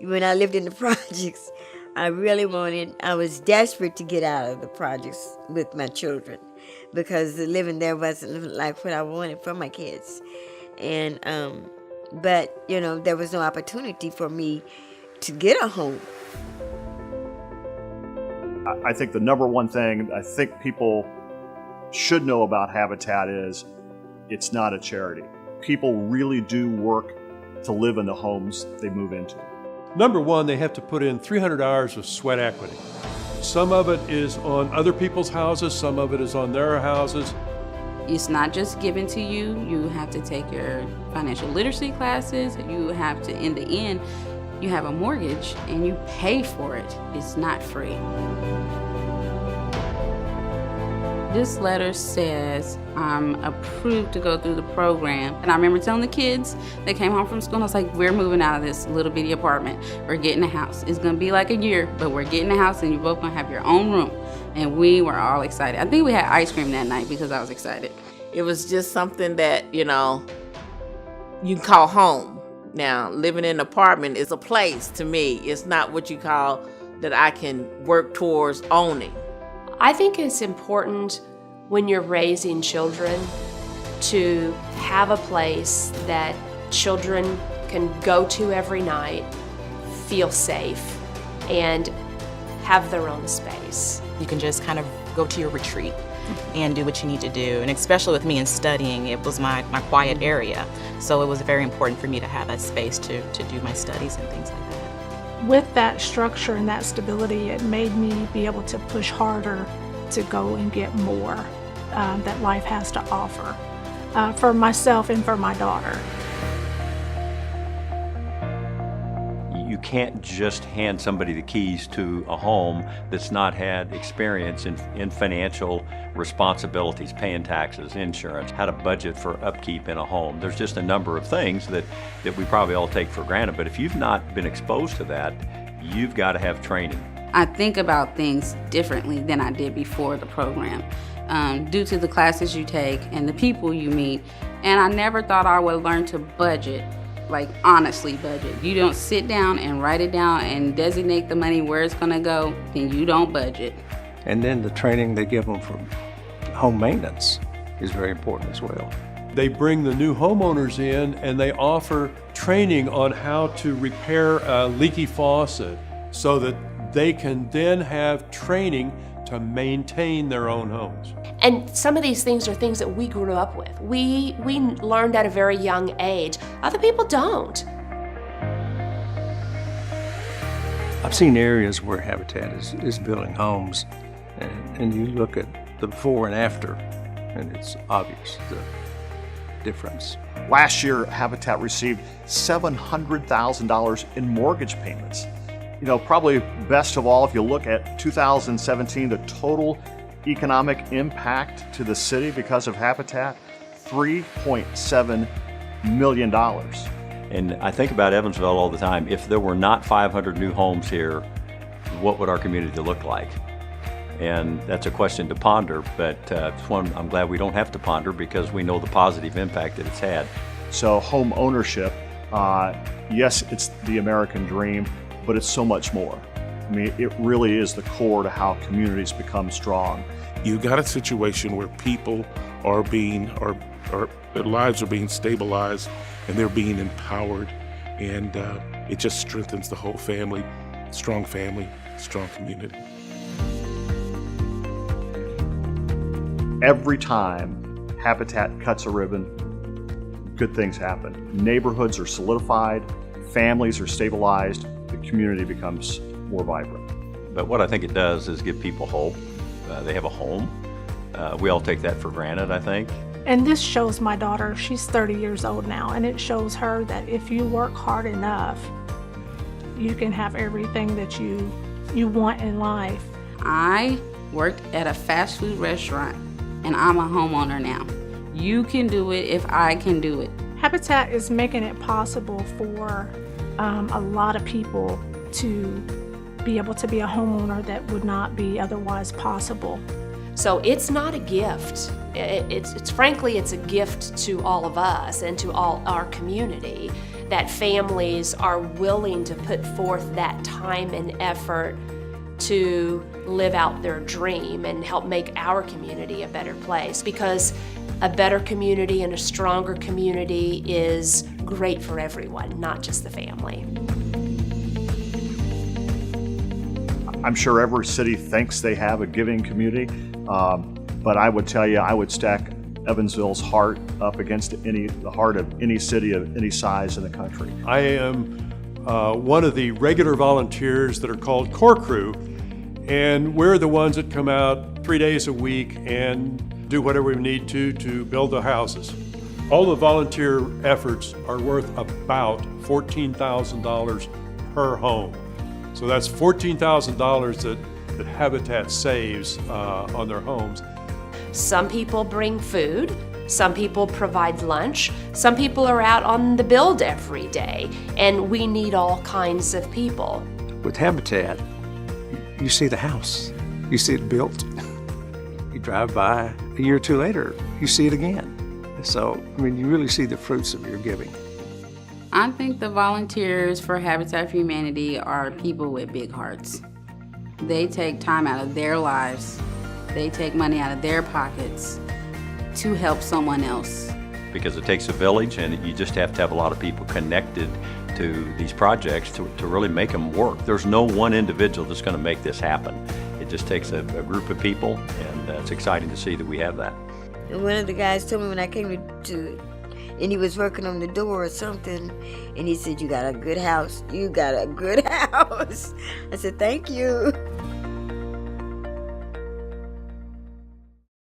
when I lived in the projects, I was desperate to get out of the projects with my children because the living there wasn't like what I wanted for my kids. And, but, there was no opportunity for me to get a home. I think the number one thing I think people should know about Habitat is it's not a charity. People really do work to live in the homes they move into. Number one, they have to put in 300 hours of sweat equity. Some of it is on other people's houses, some of it is on their houses. It's not just given to you. You have to take your financial literacy classes. You have to, in the end, you have a mortgage and you pay for it. It's not free. This letter says I'm approved to go through the program. And I remember telling the kids, they came home from school and I was like, we're moving out of this little bitty apartment. We're getting a house. It's gonna be like a year, but we're getting a house and you're both gonna have your own room. And we were all excited. I think we had ice cream that night because I was excited. It was just something that, you can call home. Now, living in an apartment is a place to me. It's not what you call that I can work towards owning. I think it's important when you're raising children to have a place that children can go to every night, feel safe, and have their own space. You can just kind of go to your retreat and do what you need to do. And especially with me in studying, it was my quiet area. So it was very important for me to have that space to do my studies and things like that. With that structure and that stability, it made me be able to push harder to go and get more that life has to offer for myself and for my daughter. You can't just hand somebody the keys to a home that's not had experience in financial responsibilities, paying taxes, insurance, how to budget for upkeep in a home. There's just a number of things that we probably all take for granted, but if you've not been exposed to that, you've got to have training. I think about things differently than I did before the program, due to the classes you take and the people you meet. And I never thought I would learn to budget, like honestly budget. You don't sit down and write it down and designate the money where it's gonna go, then you don't budget. And then the training they give them for home maintenance is very important as well. They bring the new homeowners in and they offer training on how to repair a leaky faucet so that they can then have training to maintain their own homes. And some of these things are things that we grew up with. We learned at a very young age. Other people don't. I've seen areas where Habitat is building homes, and you look at the before and after, and it's obvious the difference. Last year, Habitat received $700,000 in mortgage payments. Probably best of all, if you look at 2017, the total economic impact to the city because of Habitat, $3.7 million. And I think about Evansville all the time. If there were not 500 new homes here, what would our community look like? And that's a question to ponder, but it's one I'm glad we don't have to ponder because we know the positive impact that it's had. So home ownership, yes, it's the American dream, but it's so much more. I mean, it really is the core to how communities become strong. You got a situation where people are their lives are being stabilized and they're being empowered, and it just strengthens the whole family, strong community. Every time Habitat cuts a ribbon, good things happen. Neighborhoods are solidified, families are stabilized, the community becomes more vibrant. But what I think it does is give people hope. They have a home. We all take that for granted, I think. And this shows my daughter, she's 30 years old now, and it shows her that if you work hard enough, you can have everything that you want in life. I worked at a fast food restaurant, and I'm a homeowner now. You can do it if I can do it. Habitat is making it possible for a lot of people to be able to be a homeowner that would not be otherwise possible. So it's not a gift. It's frankly, it's a gift to all of us and to all our community that families are willing to put forth that time and effort to live out their dream and help make our community a better place, because a better community and a stronger community is great for everyone, not just the family. I'm sure every city thinks they have a giving community, but I would tell you, I would stack Evansville's heart up against the heart of any city of any size in the country. I am one of the regular volunteers that are called Core Crew, and we're the ones that come out 3 days a week and do whatever we need to build the houses. All the volunteer efforts are worth about $14,000 per home. So that's $14,000 that Habitat saves on their homes. Some people bring food, some people provide lunch, some people are out on the build every day, and we need all kinds of people. With Habitat, you see the house, you see it built. You drive by a year or two later, you see it again. So, I mean, you really see the fruits of your giving. I think the volunteers for Habitat for Humanity are people with big hearts. They take time out of their lives, they take money out of their pockets to help someone else. Because it takes a village, and you just have to have a lot of people connected to these projects to really make them work. There's no one individual that's going to make this happen. It just takes a group of people, and it's exciting to see that we have that. And one of the guys told me when I came to and he was working on the door or something, and he said, "You got a good house. You got a good house." I said, "Thank you."